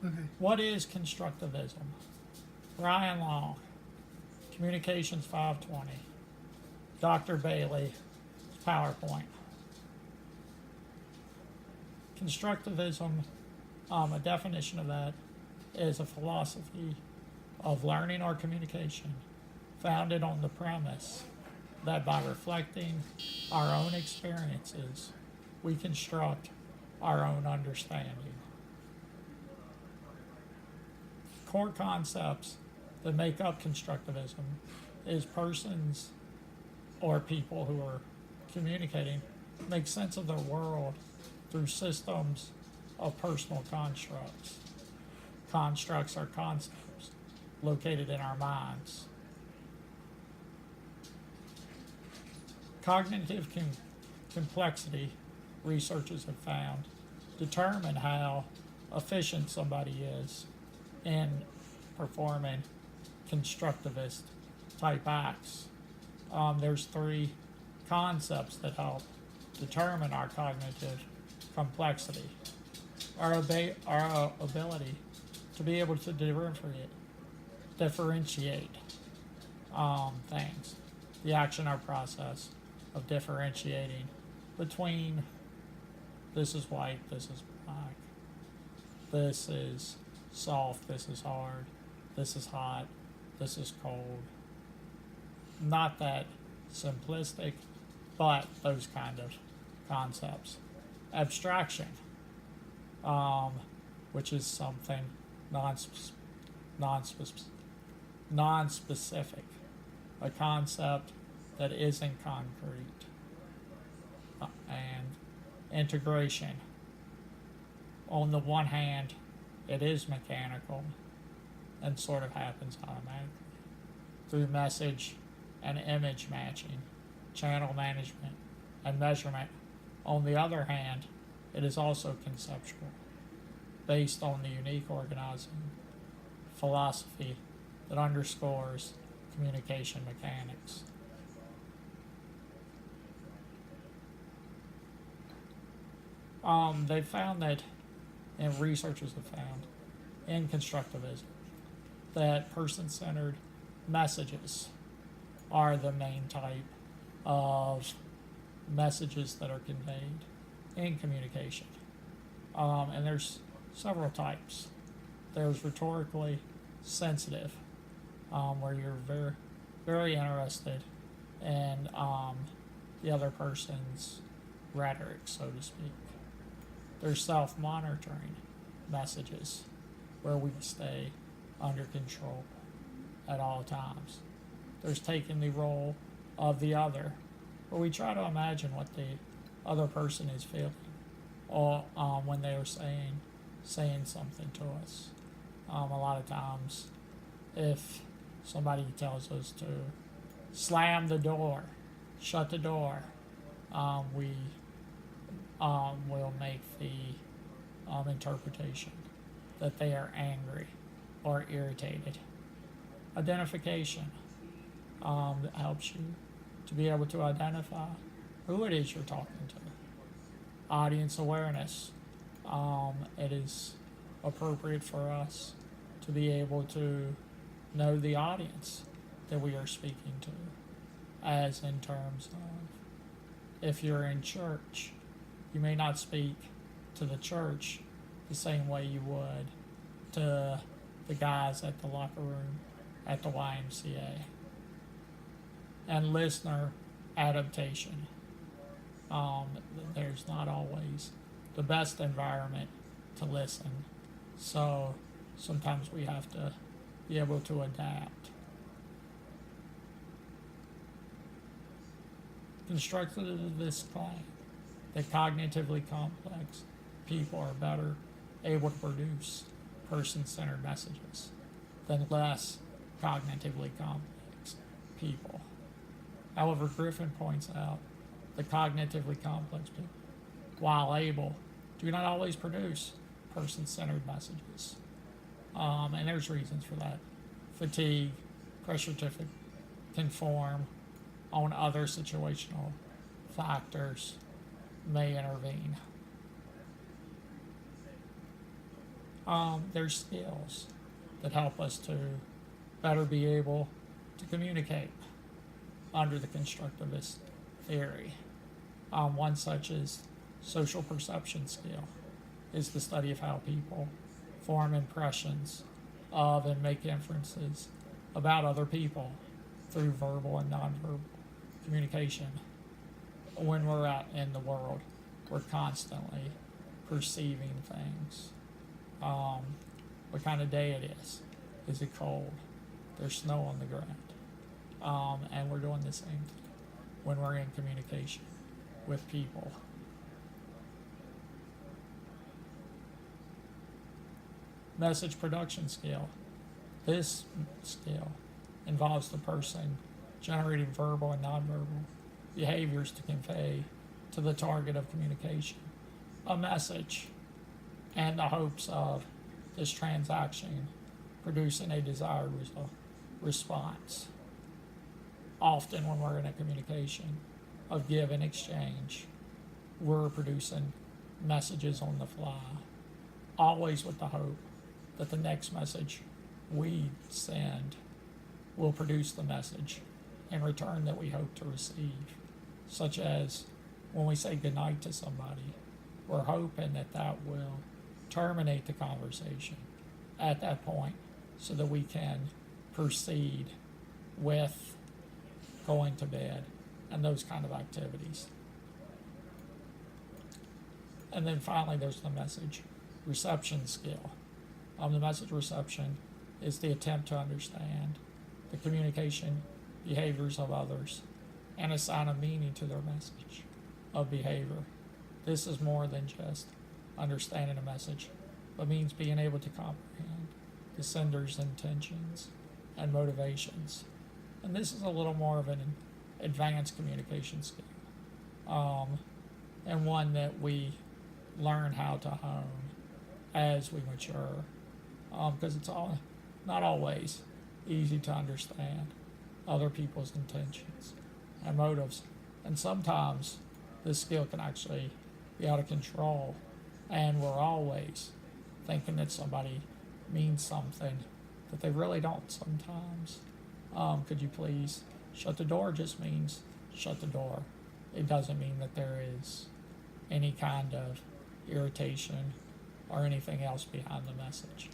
Okay. What is constructivism? Ryan Long, Communications 520. Dr. Bailey, PowerPoint. Constructivism, a definition of that, is a philosophy of learning or communication founded on the premise that by reflecting our own experiences, we construct our own understanding. Core concepts that make up constructivism is persons or people who are communicating make sense of their world through systems of personal constructs. Constructs are concepts located in our minds. Cognitive complexity, researchers have found, determine how efficient somebody is in performing constructivist type acts. There's three concepts that help determine our cognitive complexity. Our ability to be able to differentiate things. The action or process of differentiating between this is white, this is black, this is soft, this is hard, this is hot, this is cold. Not that simplistic, but those kind of concepts. Abstraction, which is something non-specific, a concept that isn't concrete. And integration. On the one hand, it is mechanical and sort of happens automatically through message and image matching, channel management, and measurement. On the other hand, it is also conceptual, based on the unique organizing philosophy that underscores communication mechanics. They found that, and researchers have found, in constructivism, that person-centered messages are the main type of messages that are conveyed in communication. And there's several types. There's rhetorically sensitive, where you're very, very interested in the other person's rhetoric, so to speak. There's self-monitoring messages, where we stay under control at all times. There's taking the role of the other, where we try to imagine what the other person is feeling, or when they are saying something to us. A lot of times, if somebody tells us to slam the door, shut the door, we will make the interpretation that they are angry or irritated. Identification that helps you to be able to identify who it is you're talking to. Audience awareness. It is appropriate for us to be able to know the audience that we are speaking to, as in terms of if you're in church, you may not speak to the church the same way you would to the guys at the locker room at the YMCA. And listener adaptation. There's not always the best environment to listen, so sometimes we have to be able to adapt. Constructivist claim that cognitively complex people are better able to produce person-centered messages than less cognitively complex people. However, Griffin points out that cognitively complex people, while able, do not always produce person-centered messages. And there's reasons for that. Fatigue, pressure to conform on other situational factors may intervene. There's skills that help us to better be able to communicate under the constructivist theory. One such as social perception skill is the study of how people form impressions of and make inferences about other people through verbal and nonverbal communication. When we're out in the world, we're constantly perceiving things. What kind of day it is? Is it cold? There's snow on the ground. And we're doing the same thing when we're in communication with people. Message production skill. This skill involves the person generating verbal and nonverbal behaviors to convey to the target of communication a message and the hopes of this transaction producing a desired response. Often when we're in a communication of give and exchange, we're producing messages on the fly, always with the hope that the next message we send will produce the message in return that we hope to receive. Such as when we say goodnight to somebody, we're hoping that that will terminate the conversation at that point so that we can proceed with going to bed and those kind of activities. And then finally, there's the message reception skill. The message reception is the attempt to understand the communication behaviors of others and assign a meaning to their message of behavior. This is more than just understanding a message, but means being able to comprehend the sender's intentions and motivations. And this is a little more of an advanced communication skill, and one that we learn how to hone as we mature, because it's not always easy to understand other people's intentions and motives, and sometimes this skill can actually be out of control, and we're always thinking that somebody means something that they really don't sometimes. Could you please shut the door just means shut the door. It doesn't mean that there is any kind of irritation or anything else behind the message.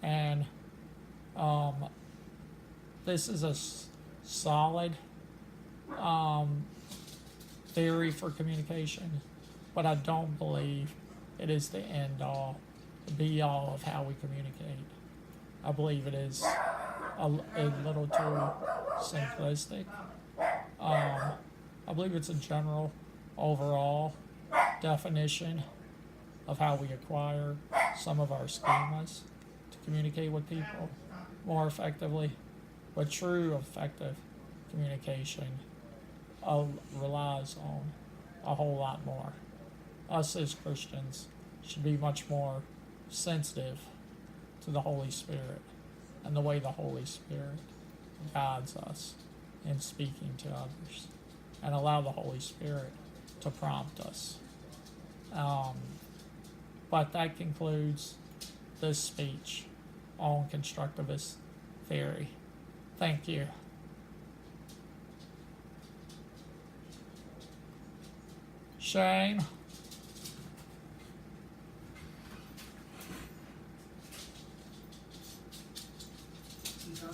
And this is a solid theory for communication, but I don't believe it is the end all, the be all of how we communicate. I believe it is a little too simplistic. I believe it's a general, overall definition of how we acquire some of our schemas to communicate with people more effectively. But true effective communication relies on a whole lot more. Us as Christians should be much more sensitive to the Holy Spirit and the way the Holy Spirit guides us in speaking to others, and allow the Holy Spirit to prompt us. But that concludes this speech on constructivist theory. Thank you. Shane? Time?